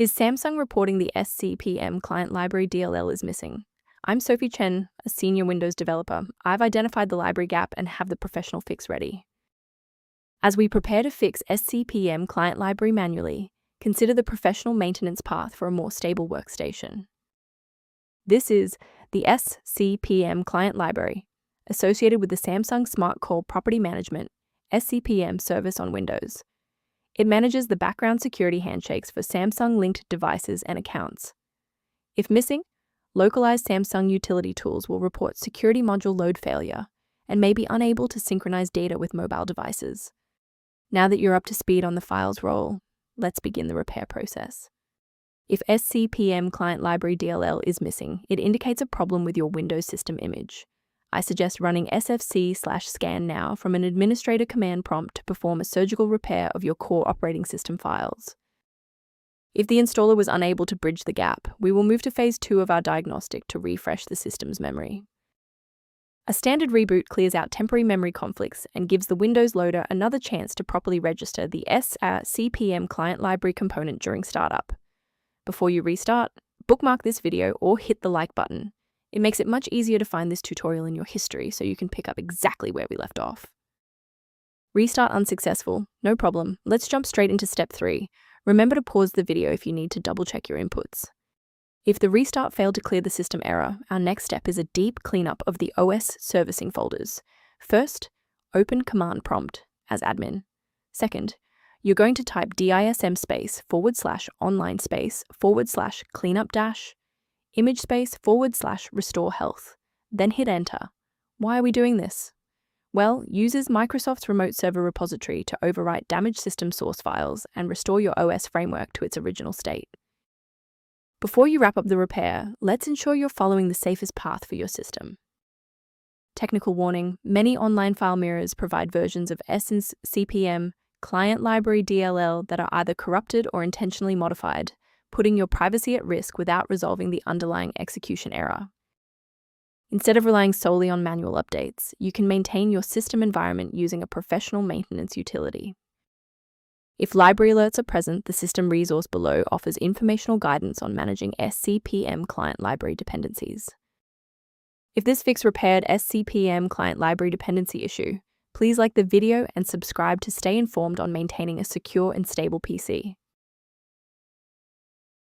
Is Samsung reporting the SCPM client library DLL is missing? I'm Sophie Chen, a senior Windows developer. I've identified the library gap and have the professional fix ready. As we prepare to fix SCPM client library manually, consider the professional maintenance path for a more stable workstation. This is the SCPM client library, associated with the Samsung Smart Call Property Management (SCPM) service on Windows. It manages the background security handshakes for Samsung-linked devices and accounts. If missing, localized Samsung utility tools will report security module load failure and may be unable to synchronize data with mobile devices. Now that you're up to speed on the files role, let's begin the repair process. If SCPM client library DLL is missing, it indicates a problem with your Windows system image. I suggest running sfc/scan now from an administrator command prompt to perform a surgical repair of your core operating system files. If the installer was unable to bridge the gap, we will move to phase 2 of our diagnostic to refresh the system's memory. A standard reboot clears out temporary memory conflicts and gives the Windows loader another chance to properly register the SCPM client library component during startup. Before you restart, bookmark this video or hit the like button. It makes it much easier to find this tutorial in your history so you can pick up exactly where we left off. Restart unsuccessful, no problem. Let's jump straight into step 3. Remember to pause the video if you need to double check your inputs. If the restart failed to clear the system error, our next step is a deep cleanup of the OS servicing folders. First, open command prompt as admin. Second, you're going to type DISM /online//cleanup image /restore health, then hit enter. Why are we doing this? Well, uses Microsoft's remote server repository to overwrite damaged system source files and restore your OS framework to its original state. Before you wrap up the repair, let's ensure you're following the safest path for your system. Technical warning: many online file mirrors provide versions of SCPM client library DLL that are either corrupted or intentionally modified, putting your privacy at risk without resolving the underlying execution error. Instead of relying solely on manual updates, you can maintain your system environment using a professional maintenance utility. If library alerts are present, the system resource below offers informational guidance on managing SCPM client library dependencies. If this fix repaired SCPM client library dependency issue, please like the video and subscribe to stay informed on maintaining a secure and stable PC.